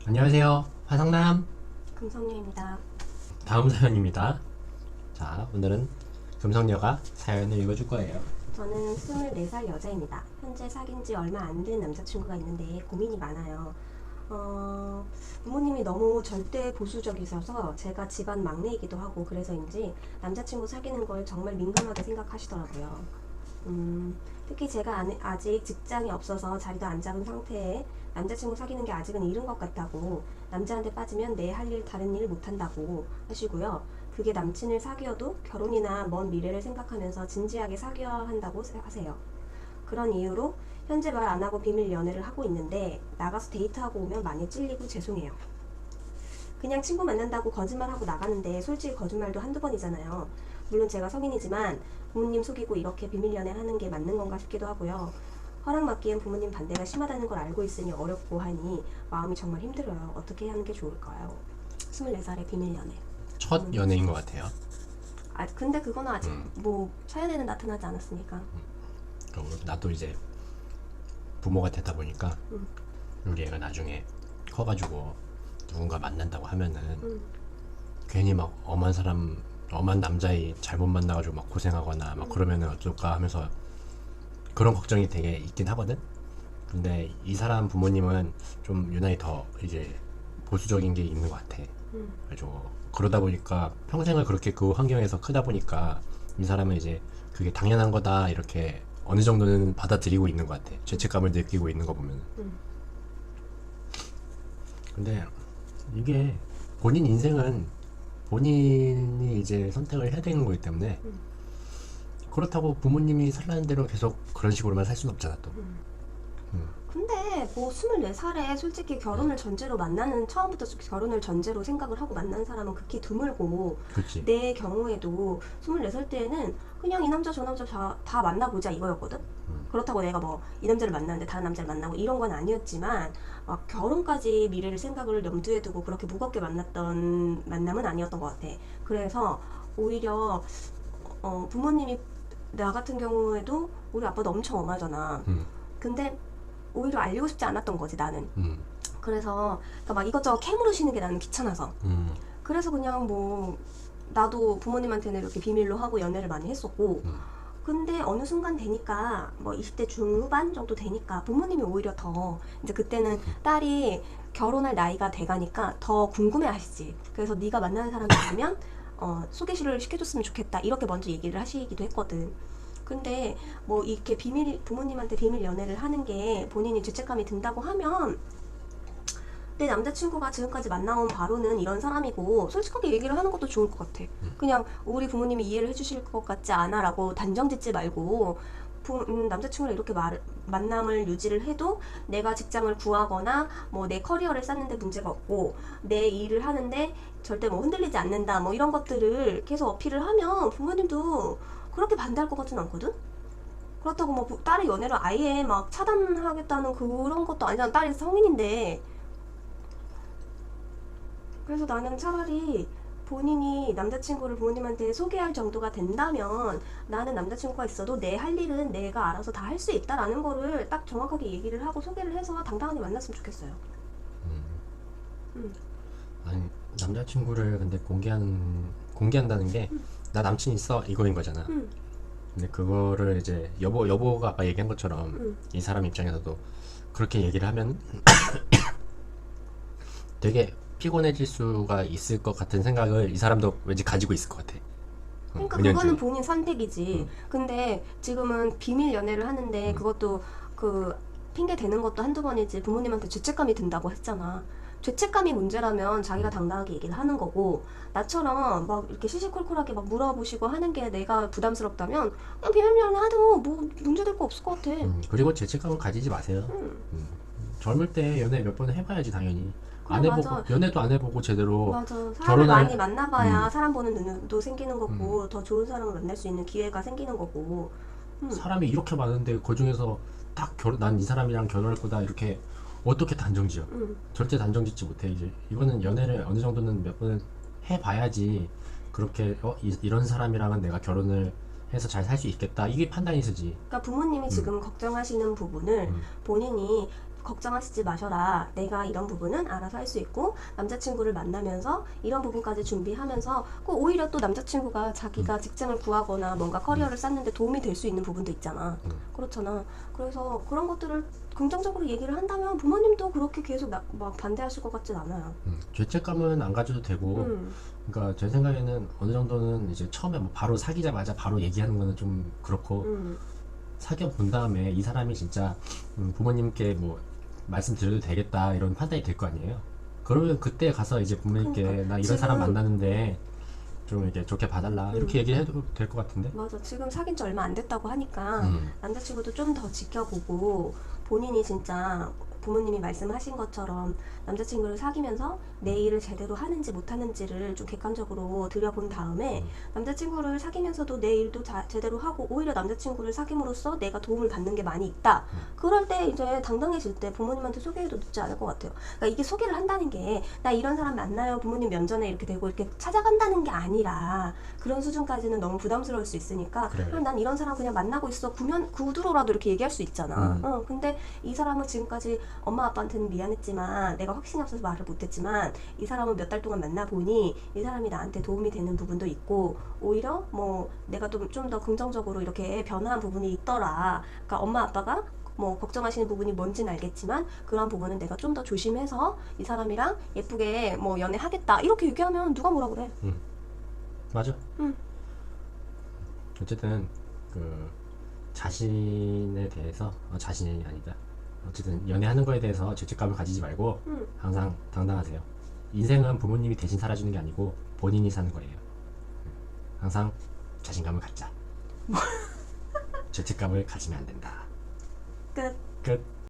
안녕하세요. 화성남 금성녀입니다. 다음 사연입니다. 자, 오늘은 금성녀가 사연을 읽어줄 거예요. 저는 24살 여자입니다. 현재 사귄 지 얼마 안 된 남자친구가 있는데 고민이 많아요. 부모님이 너무 절대 보수적이셔서 제가 집안 막내이기도 하고 그래서인지 남자친구 사귀는 걸 정말 민감하게 생각하시더라고요. 특히 제가 아직 직장이 없어서 자리도 안 잡은 상태에 남자친구 사귀는 게 아직은 이른 것 같다고, 남자한테 빠지면 내 할 일 다른 일 못한다고 하시고요. 그게 남친을 사귀어도 결혼이나 먼 미래를 생각하면서 진지하게 사귀어야 한다고 하세요. 그런 이유로 현재 말 안 하고 비밀 연애를 하고 있는데 나가서 데이트하고 오면 많이 찔리고 죄송해요. 그냥 친구 만난다고 거짓말하고 나가는데 솔직히 거짓말도 한두 번이잖아요. 물론 제가 성인이지만 부모님 속이고 이렇게 비밀 연애를 하는 게 맞는 건가 싶기도 하고요. 허락 받기엔 부모님 반대가 심하다는 걸 알고 있으니 어렵고 하니 마음이 정말 힘들어요. 어떻게 하는 게 좋을까요? 24살의 비밀 연애. 첫 연애인 것 같아요. 근데 그거는 아직 음. 뭐 사연에는 나타나지 않았으니까. 그리고 나도 이제 부모가 되다 보니까 음. 우리 애가 나중에 커가지고 누군가 만난다고 하면은 음. 괜히 막 엄한 남자애 잘못 만나가지고 막 고생하거나 막 그러면은 어쩔까 하면서 그런 걱정이 되게 있긴 하거든. 근데 이 사람 부모님은 좀 유난히 더 이제 보수적인 게 있는 것 같아. 음. 그래서 그러다 보니까 평생을 그렇게 그 환경에서 크다 보니까 이 사람은 이제 그게 당연한 거다 이렇게 어느 정도는 받아들이고 있는 것 같아. 죄책감을 느끼고 있는 거 보면. 음. 근데 이게 본인 인생은 본인이 이제 선택을 해야 되는 거기 때문에 음. 그렇다고 부모님이 살라는 대로 계속 그런 식으로만 살 수는 없잖아 또. 근데 뭐 24살에 솔직히 결혼을 전제로 만나는, 처음부터 결혼을 전제로 생각을 하고 만난 사람은 극히 드물고, 그렇지. 내 경우에도 24살 때에는 그냥 이 남자 저 남자 다 만나보자 이거였거든. 그렇다고 내가 뭐 이 남자를 만났는데 다른 남자를 만나고 이런 건 아니었지만 막 결혼까지 미래를 생각을 염두에 두고 그렇게 무겁게 만났던 만남은 아니었던 것 같아. 그래서 오히려 부모님이, 나 같은 경우에도 우리 아빠도 엄청 엄하잖아. 음, 근데 오히려 알리고 싶지 않았던 거지 나는. 음, 그래서 그러니까 막 이것저것 캐물으시는 게 나는 귀찮아서. 음, 그래서 그냥 뭐 나도 부모님한테는 이렇게 비밀로 하고 연애를 많이 했었고, 근데 어느 순간 되니까 뭐 20대 중후반 정도 되니까 부모님이 오히려 더 이제 그때는 딸이 결혼할 나이가 돼가니까 더 궁금해 하시지. 그래서 네가 만나는 사람이 있으면 소개시를 시켜줬으면 좋겠다 이렇게 먼저 얘기를 하시기도 했거든. 근데 뭐 이렇게 부모님한테 비밀 연애를 하는 게 본인이 죄책감이 든다고 하면, 내 남자친구가 지금까지 만나온 바로는 이런 사람이고 솔직하게 얘기를 하는 것도 좋을 것 같아. 그냥 우리 부모님이 이해를 해주실 것 같지 않아 라고 단정 짓지 말고, 남자친구랑 이렇게 만남을 유지를 해도 내가 직장을 구하거나 뭐 내 커리어를 쌓는데 문제가 없고 내 일을 하는데 절대 뭐 흔들리지 않는다 뭐 이런 것들을 계속 어필을 하면 부모님도 그렇게 반대할 것 같진 않거든? 그렇다고 뭐 딸의 연애를 아예 막 차단하겠다는 그런 것도 아니잖아. 딸이 성인인데. 그래서 나는 차라리 본인이 남자친구를 부모님한테 소개할 정도가 된다면 나는 남자친구가 있어도 내 할 일은 내가 알아서 다 할 수 있다라는 거를 딱 정확하게 얘기를 하고 소개를 해서 당당하게 만났으면 좋겠어요. 아니 남자친구를 근데 공개한다는 게 나 남친 있어 이거인 거잖아. 음. 근데 그거를 이제 여보가 아까 얘기한 것처럼 음. 이 사람 입장에서도 그렇게 얘기를 하면 되게 피곤해질 수가 있을 것 같은 생각을 이 사람도 왠지 가지고 있을 것 같아. 그러니까 은연중에. 그거는 본인 선택이지. 근데 지금은 비밀 연애를 하는데 그것도 그 핑계 대는 것도 한두 번이지 부모님한테 죄책감이 든다고 했잖아. 죄책감이 문제라면 자기가 당당하게 얘기를 하는 거고, 나처럼 막 이렇게 시시콜콜하게 막 물어보시고 하는 게 내가 부담스럽다면 그냥 비밀 연애 하도 뭐 문제될 거 없을 것 같아. 그리고 죄책감은 가지지 마세요. 젊을 때 연애 몇 번 해봐야지 당연히. 그래, 안 해보고 맞아. 연애도 안 해보고 제대로 맞아. 사람을 결혼할 많이 만나봐야 음. 사람 보는 눈도 생기는 거고, 더 좋은 사람을 만날 수 있는 기회가 생기는 거고. 사람이 이렇게 많은데 그 중에서 딱 난 이 사람이랑 결혼할 거다 이렇게 어떻게 단정지어? 절대 단정짓지 못해. 이제 이거는 연애를 어느 정도는 몇 번은 해봐야지 그렇게 이런 사람이랑은 내가 결혼을 해서 잘 살 수 있겠다 이게 판단이 서지. 그러니까 부모님이 지금 걱정하시는 부분을 본인이 걱정하시지 마셔라. 내가 이런 부분은 알아서 할 수 있고 남자친구를 만나면서 이런 부분까지 준비하면서 꼭 오히려 또 남자친구가 자기가 직장을 구하거나 뭔가 커리어를 쌓는데 도움이 될 수 있는 부분도 있잖아. 그렇잖아. 그래서 그런 것들을 긍정적으로 얘기를 한다면 부모님도 그렇게 계속 막 반대하실 것 같진 않아요. 죄책감은 안 가져도 되고 그러니까 제 생각에는 어느 정도는 이제 처음에 뭐 바로 사귀자마자 바로 얘기하는 거는 좀 그렇고 사귀어 본 다음에 이 사람이 진짜 부모님께 뭐 말씀드려도 되겠다 이런 판단이 될 거 아니에요. 그러면 그때 가서 이제 부모님께 그러니까 나 이런 지금- 사람 만나는데 좀 이렇게 좋게 봐달라 이렇게 얘기를 해도 될 것 같은데. 맞아. 지금 사귄 지 얼마 안 됐다고 하니까 음. 남자친구도 좀 더 지켜보고 본인이 진짜 부모님이 말씀하신 것처럼 남자친구를 사귀면서 내 일을 제대로 하는지 못하는지를 좀 객관적으로 들여본 다음에 남자친구를 사귀면서도 내 일도 제대로 하고 오히려 남자친구를 사귐으로써 내가 도움을 받는 게 많이 있다. 그럴 때 이제 당당해질 때 부모님한테 소개해도 늦지 않을 것 같아요. 그러니까 이게 소개를 한다는 게 나 이런 사람 만나요 부모님 면전에 이렇게 되고 이렇게 찾아간다는 게 아니라 그런 수준까지는 너무 부담스러울 수 있으니까 그래. 난 이런 사람 그냥 만나고 있어 구두로라도 이렇게 얘기할 수 있잖아. 근데 이 사람은 지금까지 엄마 아빠한테는 미안했지만 내가 확신이 없어서 말을 못했지만 이 사람은 몇 달 동안 만나보니 이 사람이 나한테 도움이 되는 부분도 있고 오히려 뭐 내가 좀 더 긍정적으로 이렇게 변화한 부분이 있더라. 그러니까 엄마 아빠가 뭐 걱정하시는 부분이 뭔지는 알겠지만 그런 부분은 내가 좀 더 조심해서 이 사람이랑 예쁘게 뭐 연애하겠다 이렇게 얘기하면 누가 뭐라 그래. 맞아. 응. 어쨌든 그 자신에 대해서 자신이 아니다. 어쨌든 연애하는 거에 대해서 죄책감을 가지지 말고 항상 당당하세요. 인생은 부모님이 대신 살아주는 게 아니고 본인이 사는 거예요. 항상 자신감을 갖자. 죄책감을 가지면 안 된다. 끝. 끝.